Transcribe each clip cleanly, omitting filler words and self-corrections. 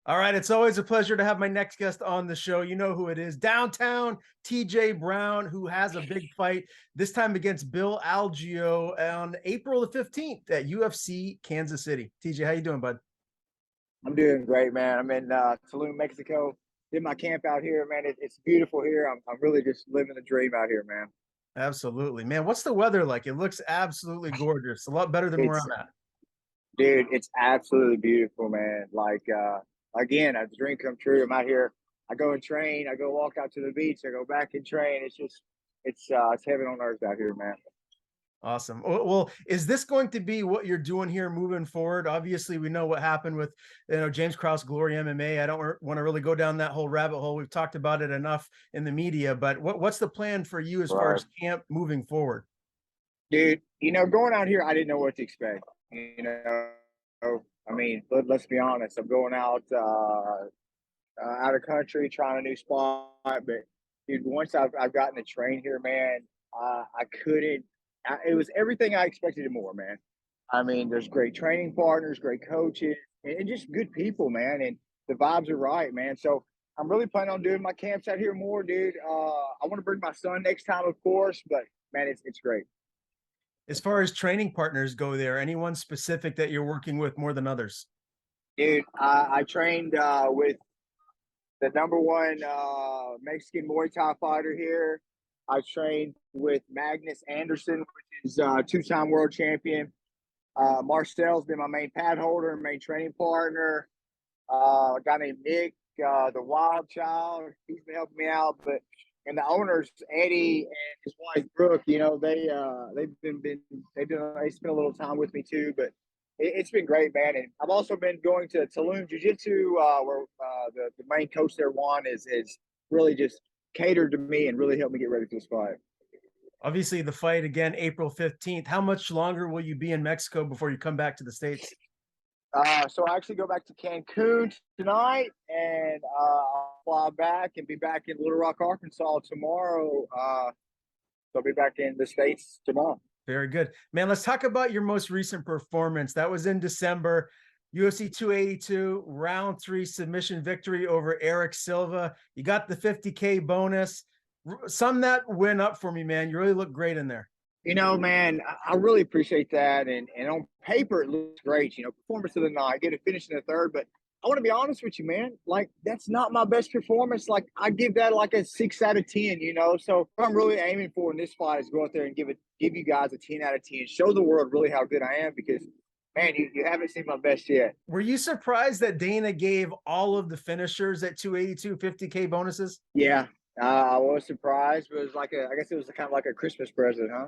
All right, it's always a pleasure to have my next guest on the show. You know who it is. Downtown TJ Brown, who has a big fight this time against Bill Algeo on April the 15th at UFC Kansas City. TJ, how you doing, bud? I'm doing great, man. I'm in Tulum, Mexico. Did my camp out here, man. It's beautiful here. I'm really just living the dream out here, man. Absolutely. Man, what's the weather like? It looks absolutely gorgeous. A lot better than where It's I'm at. Dude, it's absolutely beautiful, man. Again, a dream come true. I'm out here. I go and train. I go walk out to the beach. I go back and train. It's heaven on earth out here, man. Awesome. Well, is this going to be what you're doing here moving forward? Obviously, we know what happened with James Krause, Glory MMA. I don't want to really go down that whole rabbit hole. We've talked about it enough in the media, but what's the plan for you as far Right. as camp moving forward? Dude, going out here, I didn't know what to expect. I mean, let's be honest. I'm going out of country, trying a new spot. But dude, once I've gotten to train here, man, I couldn't. It was everything I expected and more, man. I mean, there's great training partners, great coaches, and just good people, man. And the vibes are right, man. So I'm really planning on doing my camps out here more, dude. I want to bring my son next time, of course, but man, it's great. As far as training partners go there, anyone specific that you're working with more than others? Dude, I trained with the number one Mexican Muay Thai fighter here. I trained with Magnus Anderson, which is two-time world champion. Marcel's been my main pad holder and main training partner. A guy named Nick, the Wild Child, he's been helping me out. But and the owners, Eddie and his wife Brooke, they spent a little time with me too. But it's been great, man. And I've also been going to Tulum Jiu Jitsu, where the main coach there, Juan, is really just catered to me and really helped me get ready for this fight. Obviously, the fight again, April 15th. How much longer will you be in Mexico before you come back to the States? So I actually go back to Cancun tonight, and I'll fly back and be back in Little Rock, Arkansas tomorrow. So I'll be back in the States tomorrow. Very good. Man, let's talk about your most recent performance. That was in December, UFC 282, round 3 submission victory over Eric Silva. You got the 50K bonus. Sum that win up for me, man. You really look great in there. Man, I really appreciate that. And on paper, it looks great. Performance of the night. I get a finish in the third, but I want to be honest with you, man. Like, that's not my best performance. Like, I give that like a 6 out of 10, So what I'm really aiming for in this fight is go out there and give you guys a 10 out of 10. Show the world really how good I am because, man, you haven't seen my best yet. Were you surprised that Dana gave all of the finishers at 282 50K bonuses? Yeah, I was surprised, but I guess it was kind of like a Christmas present, huh?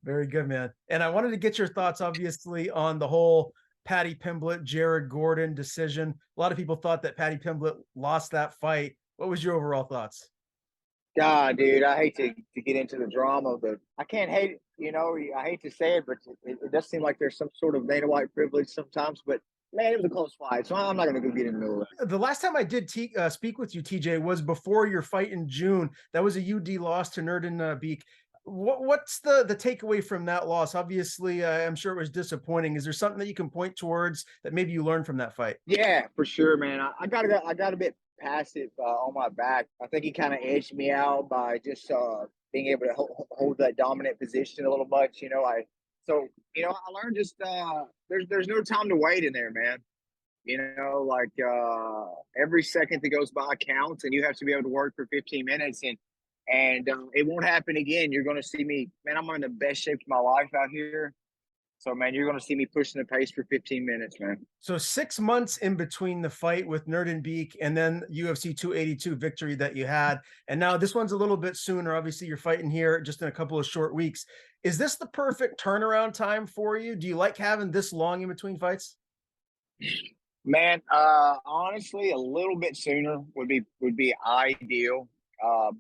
Very good, man. And I wanted to get your thoughts, obviously, on the whole Paddy Pimblett, Jared Gordon decision. A lot of people thought that Paddy Pimblett lost that fight. What was your overall thoughts? God, dude, I hate to get into the drama, but I can't hate it. I hate to say it, but it does seem like there's some sort of Dana White privilege sometimes. But man, it was a close fight, so I'm not going to go get in the middle of it. The last time I did speak with you, TJ, was before your fight in June. That was a UD loss to Nurden Beek. What's the takeaway from that loss? Obviously, I'm sure it was disappointing. Is there something that you can point towards that maybe you learned from that fight? Yeah, for sure, man. I got a bit passive on my back. I think he kind of edged me out by just being able to hold that dominant position a little much. I learned just there's no time to wait in there, man. Every second that goes by counts, and you have to be able to work for 15 minutes, and it won't happen again. You're going to see me, man. I'm in the best shape of my life out here. So, man, you're going to see me pushing the pace for 15 minutes, man. So 6 months in between the fight with Nurden Beek and then UFC 282 victory that you had. And now this one's a little bit sooner. Obviously, you're fighting here just in a couple of short weeks. Is this the perfect turnaround time for you? Do you like having this long in between fights? Man, honestly, a little bit sooner would be ideal.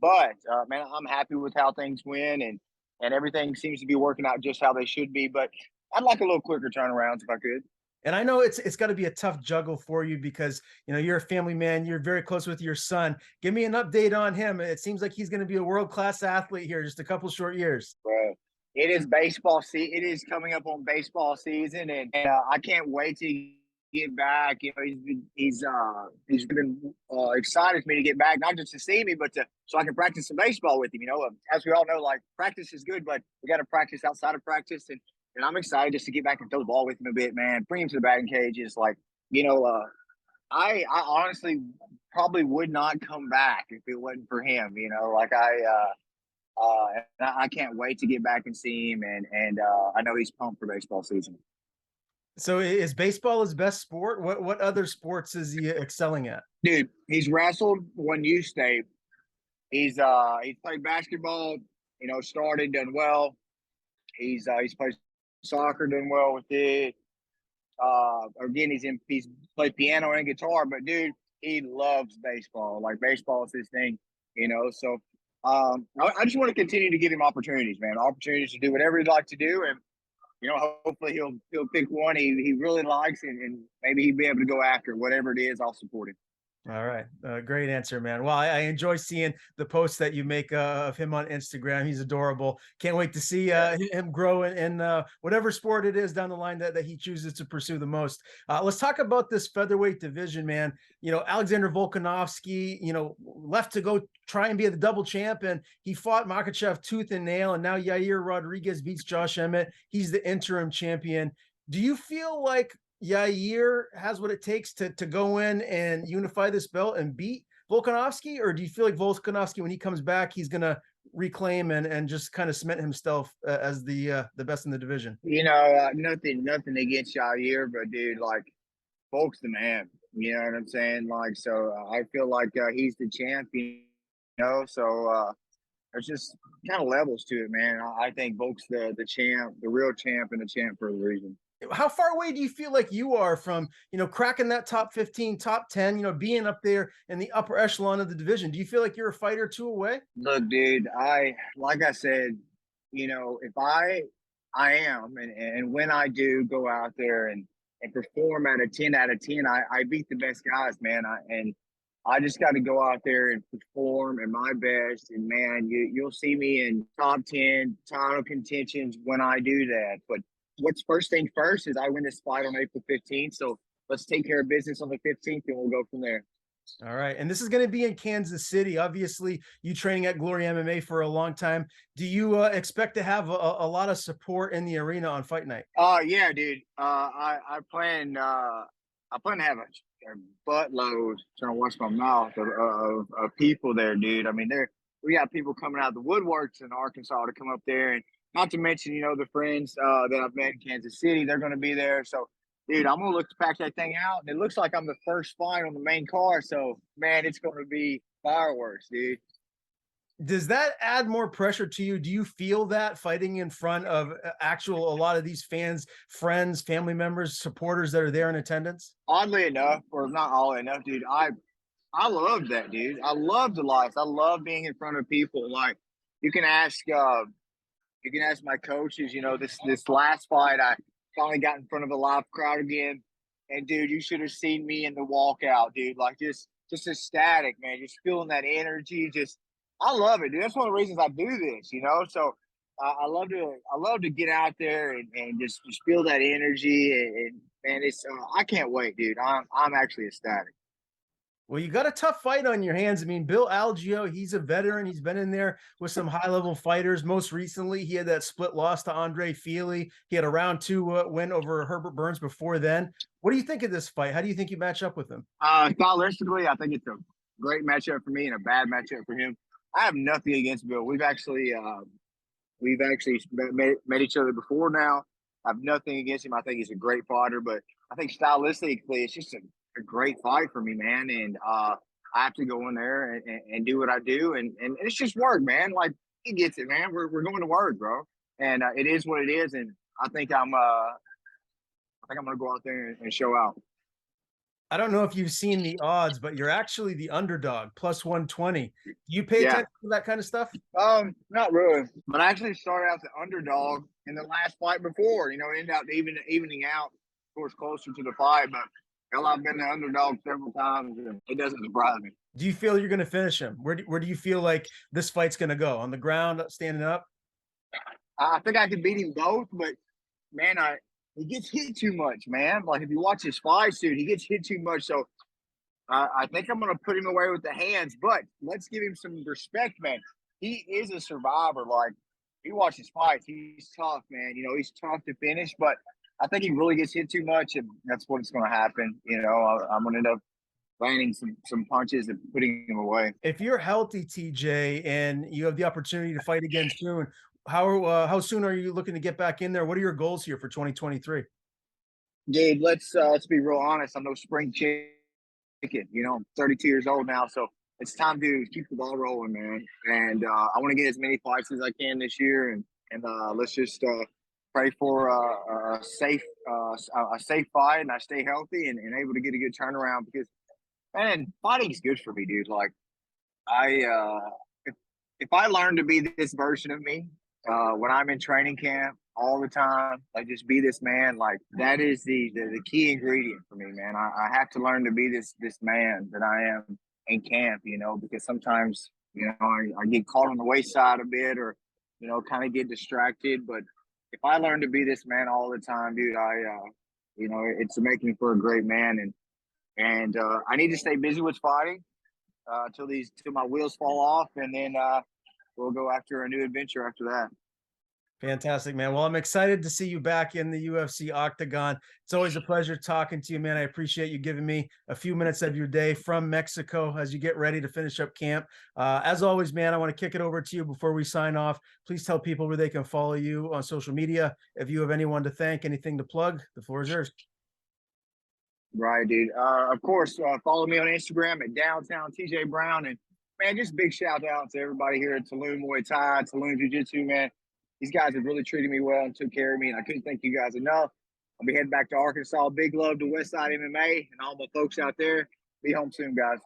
But man, I'm happy with how things went, and everything seems to be working out just how they should be. But I'd like a little quicker turnarounds if I could. And I know it's got to be a tough juggle for you because you're a family man. You're very close with your son. Give me an update on him. It seems like he's going to be a world-class athlete here, just a couple short years. Bro, it is baseball season. It is coming up on baseball season, and I can't wait to get back. You know, he's been excited for me to get back, not just to see me, but to so I can practice some baseball with him. You know, as we all know, like practice is good, but we got to practice outside of practice, and I'm excited just to get back and throw the ball with him a bit, man. Bring him to the batting cages, like you know. I honestly probably would not come back if it wasn't for him. You know, like and I can't wait to get back and see him, and I know he's pumped for baseball season. So is baseball his best sport? What other sports is he excelling at? Dude, he's wrestled, won U state. He's played basketball, you know, started, done well. He's played soccer, done well with it. Again, he's played piano and guitar, but dude, he loves baseball. Like baseball is his thing, you know. So I just want to continue to give him opportunities, man. Opportunities to do whatever he'd like to do, and you know, hopefully he'll pick one he really likes, and maybe he'll be able to go after it. Whatever it is, I'll support him. All right. Great answer, man. Well, I enjoy seeing the posts that you make of him on Instagram. He's adorable. Can't wait to see him grow in whatever sport it is down the line that he chooses to pursue the most. Let's talk about this featherweight division, man. You know, Alexander Volkanovski, you know, left to go try and be the double champ, and he fought Makhachev tooth and nail, and now Yair Rodriguez beats Josh Emmett. He's the interim champion. Do you feel like Yair has what it takes to go in and unify this belt and beat Volkanovski, or do you feel like Volkanovski, when he comes back, he's gonna reclaim and just kind of cement himself as the best in the division? You know, nothing against Yair, but dude, like, Volk's the man. You know what I'm saying? Like, so I feel like he's the champion. You know, so there's just kind of levels to it, man. I think Volk's the champ, the real champ, and the champ for a reason. How far away do you feel like you are from, you know, cracking that top 15, top 10, you know, being up there in the upper echelon of the division? Do you feel like you're a fight or two away? Look, dude, like I said, you know, if I am, and when I do go out there and perform at a 10 out of 10, I beat the best guys, man. And I just got to go out there and perform at my best. And man, you'll see me in top 10 title contentions when I do that. But what's first thing first is I win this fight on April 15th. So let's take care of business on the 15th, and we'll go from there. All right. And this is going to be in Kansas City. Obviously, you training at Glory MMA for a long time. Do you expect to have a lot of support in the arena on fight night? Yeah, dude. I plan to have a buttload, trying to watch my mouth, of people there, dude. I mean, we got people coming out of the woodworks in Arkansas to come up there, and not to mention, you know, the friends that I've met in Kansas City, they're going to be there. So, dude, I'm going to look to pack that thing out. And it looks like I'm the first fight on the main card. So, man, it's going to be fireworks, dude. Does that add more pressure to you? Do you feel that fighting in front of a lot of these fans, friends, family members, supporters that are there in attendance? Oddly enough, or not oddly enough, dude, I love that, dude. I love the lights. I love being in front of people. Like, you can ask my coaches, you know, this last fight, I finally got in front of a live crowd again. And dude, you should have seen me in the walkout, dude. Like just ecstatic, man. Just feeling that energy. Just I love it, dude. That's one of the reasons I do this, you know. So I love to get out there and just feel that energy and man, it's I can't wait, dude. I'm actually ecstatic. Well, you got a tough fight on your hands. I mean, Bill Algeo, he's a veteran. He's been in there with some high-level fighters. Most recently, he had that split loss to Andre Feely. He had a round two win over Herbert Burns before then. What do you think of this fight? How do you think you match up with him? Stylistically, I think it's a great matchup for me and a bad matchup for him. I have nothing against Bill. We've actually met each other before now. I have nothing against him. I think he's a great fighter, but I think stylistically, it's just a great fight for me, man. And I have to go in there and do what I do, and it's just work, man. Like he gets it, man. We're going to work, bro, and it is what it is. And I think I'm gonna go out there and show out. I don't know if you've seen the odds, but you're actually the underdog, plus 120. Do you pay Yeah. attention to that kind of stuff? Not really, but I actually started out the underdog in the last fight before. You know, it ended up evening out, of course, closer to the fight. But hell, I've been the underdog several times, and it doesn't surprise me. Do you feel you're going to finish him? Where do you feel like this fight's going to go? On the ground, standing up? I think I could beat him both, but man, he gets hit too much, man. Like if you watch his fights, dude, he gets hit too much. So I think I'm gonna put him away with the hands, but let's give him some respect, man. He is a survivor. Like you watch his fights, he's tough, man. You know, he's tough to finish, but I think he really gets hit too much, and that's what's going to happen. You know, I'm going to end up landing some punches and putting him away. If you're healthy, TJ, and you have the opportunity to fight again soon, how soon are you looking to get back in there? What are your goals here for 2023? Dude, let's be real honest. I'm no spring chicken. You know, I'm 32 years old now, so it's time to keep the ball rolling, man. And I want to get as many fights as I can this year, and let's just pray for a safe fight, and I stay healthy and able to get a good turnaround because man, fighting's good for me, dude. Like I if I learn to be this version of me when I'm in training camp all the time, like just be this man, like that is the key ingredient for me, man. I have to learn to be this man that I am in camp, you know, because sometimes you know I get caught on the wayside a bit, or you know, kind of get distracted. But if I learn to be this man all the time, dude, you know, it's making me for a great man, and I need to stay busy with fighting till my wheels fall off, and then we'll go after a new adventure after that. Fantastic, man. Well, I'm excited to see you back in the UFC octagon. It's always a pleasure talking to you, man. I appreciate you giving me a few minutes of your day from Mexico as you get ready to finish up camp. As always, man, I want to kick it over to you before we sign off. Please tell people where they can follow you on social media. If you have anyone to thank, anything to plug, the floor is yours. Right, dude. Of course, follow me on Instagram at downtown TJ Brown, and man, just big shout out to everybody here at Tulum Muay Thai, Tulum Jiu Jitsu, man. These guys have really treated me well and took care of me, and I couldn't thank you guys enough. I'll be heading back to Arkansas. Big love to Westside MMA and all my folks out there. Be home soon, guys.